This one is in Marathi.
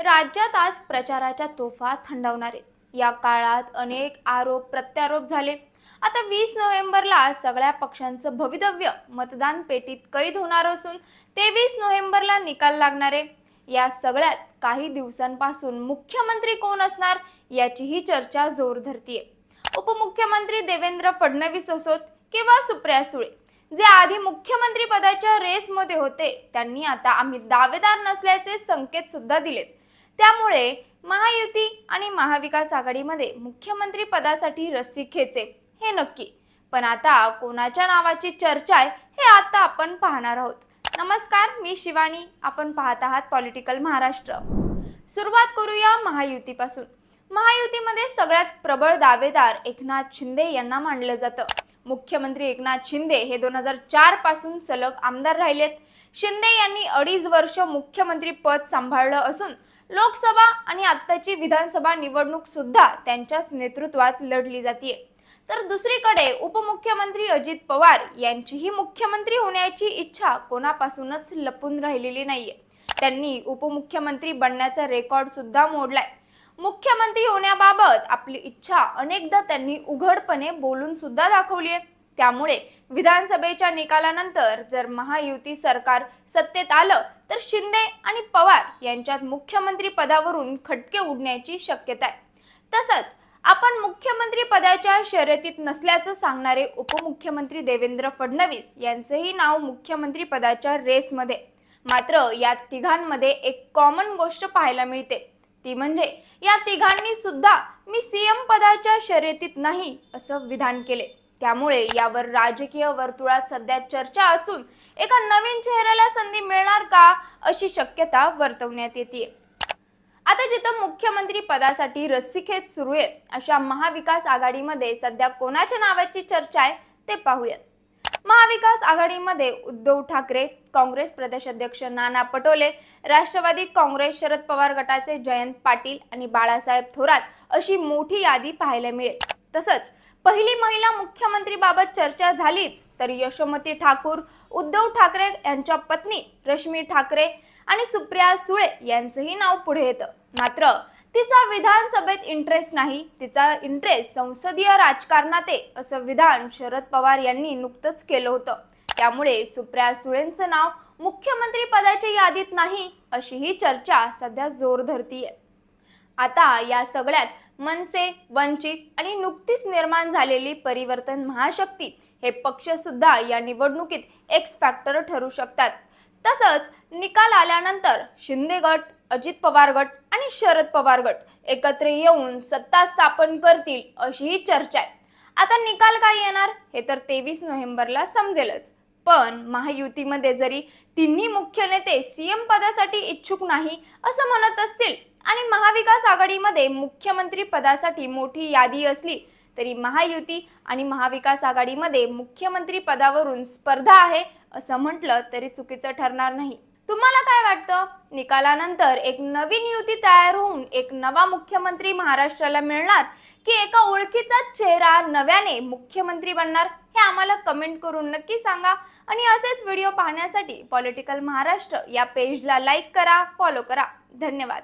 राज्यात आज प्रचाराच्या तोफा थंडावणार आहेत। या काळात अनेक आरोप प्रत्यारोप झाले। आता 20 नोव्हेंबरला सगळ्या पक्षांचं भवितव्य मतदान पेटीत कैद होणार असून 23 नोव्हेंबरला निकाल लागणार आहे। या सगळ्यात काही दिवसांपासून मुख्यमंत्री कोण असणार याचीही चर्चा जोर धरतीये। उपमुख्यमंत्री देवेंद्र फडणवीस असोत किंवा सुप्रिया सुळे, जे आधी मुख्यमंत्री पदाच्या रेसमध्ये होते, त्यांनी आता आम्ही दावेदार नसल्याचे संकेत सुद्धा दिलेत। त्यामुळे महायुती आणि महाविकास आघाडीमध्ये मुख्यमंत्री पदासाठी रस्सी खेचे हे नक्की। पण आता कोणाच्या नावाची चर्चा आहे हे आता आपण पाहणार आहोत। नमस्कार, मी शिवानी, आपण पाहत आहात पॉलिटिकल महाराष्ट्र। सुरुवात करूया महायुतीपासून। महायुतीमध्ये सगळ्यात प्रबळ दावेदार एकनाथ शिंदे यांना मानलं जातं। मुख्यमंत्री एकनाथ शिंदे हे 2004 पासून सलग आमदार राहिलेत। शिंदे यांनी 2.5 वर्ष मुख्यमंत्री पद सांभाळलं असून लोकसभा आणि आत्ताची विधानसभा निवडणूक सुद्धा त्यांच्याच नेतृत्वात लढली जाते। तर दुसरीकडे उपमुख्यमंत्री अजित पवार यांचीही मुख्यमंत्री होण्याची इच्छा कोणापासूनच लपून राहिलेली नाहीये। त्यांनी उपमुख्यमंत्री बनण्याचा रेकॉर्ड सुद्धा मोडलाय। मुख्यमंत्री होण्याबाबत आपली इच्छा अनेकदा त्यांनी उघडपणे बोलून सुद्धा दाखवली आहे। त्यामुळे विधानसभेच्या निकालानंतर जर महायुती सरकार सत्तेत आलं तर शिंदे आणि पवार यांच्यात मुख्यमंत्री पदावरून खटके उडण्याची शक्यता आहे। तसंच आपण मुख्यमंत्री पदाच्या शर्यतीत नसल्याचं सांगणारे उपमुख्यमंत्री देवेंद्र फडणवीस यांचेही नाव मुख्यमंत्री पदाच्या रेसमध्ये। मात्र या तिघांमध्ये एक कॉमन गोष्ट पाहायला मिळते, ती म्हणजे या तिघांनी सुद्धा मी सीएम पदाच्या शर्यतीत नाही असं विधान केले। त्यामुळे यावर राजकीय वर्तुळात सध्या चर्चा असून एका नवीन चेहऱ्याला संधी मिळणार का अशी शक्यता वर्तवण्यात येते। आता जिथं मुख्यमंत्री पदासाठी रस्सीखेच सुरू आहे, अशा महाविकास आघाडीमध्ये सध्या कोणाच्या नावाची चर्चा आहे ते पाहूयात। महाविकास आघाडीमध्ये उद्धव ठाकरे, काँग्रेस प्रदेशाध्यक्ष नाना पटोले, राष्ट्रवादी काँग्रेस शरद पवार गटाचे जयंत पाटील आणि बाळासाहेब थोरात अशी मोठी यादी पाहायला मिळेल। तसंच पहिली महिला मुख्यमंत्रीबाबत चर्चा झालीच तर यशोमती ठाकूर, उद्धव ठाकरे यांच्या पत्नी रश्मी ठाकरे आणि सुप्रिया सुळे यांचंही नाव पुढे येतं। मात्र तिचा विधानसभेत इंटरेस्ट नाही, तिचा इंटरेस्ट संसदीय राजकारणात आहे असं विधान शरद पवार यांनी नुकतंच केलं होतं। त्यामुळे सुप्रिया सुळेंचं नाव मुख्यमंत्री पदाच्या यादीत नाही अशीही चर्चा सध्या जोर धरतीये। आता या सगळ्यात मनसे, वंचित आणि नुकतीच निर्माण झालेली परिवर्तन महाशक्ती हे पक्ष सुद्धा या निवडणुकीत एक्स फॅक्टर ठरू शकतात। तसंच निकाल आल्यानंतर शिंदे गट, अजित पवार गट आणि शरद पवार गट एकत्र येऊन सत्ता स्थापन करतील अशीही चर्चा आहे। आता निकाल काय येणार हे तर 23 नोव्हेंबरला समजेलच। पण महायुतीमध्ये जरी तिन्ही मुख्य नेते सीएम पदासाठी इच्छुक नाही असं म्हणत असतील आणि महाविकास आघाडीमध्ये मुख्यमंत्री पदासाठी मोठी यादी असली तरी महायुती आणि महाविकास आघाडीमध्ये मुख्यमंत्री पदावरून स्पर्धा आहे असं म्हटलं तरी चुकीचं ठरणार नाही। तुम्हाला काय वाटतं? निकालानंतर एक नवीन युती तयार होऊन एक नवा मुख्यमंत्री महाराष्ट्राला मिळणार की एका ओळखीचा चेहरा नव्याने मुख्यमंत्री बनणार हे आम्हाला कमेंट करून नक्की सांगा। आणि असेच व्हिडिओ पाहण्यासाठी पॉलिटिकल महाराष्ट्र या पेजला लाईक करा, फॉलो करा। धन्यवाद।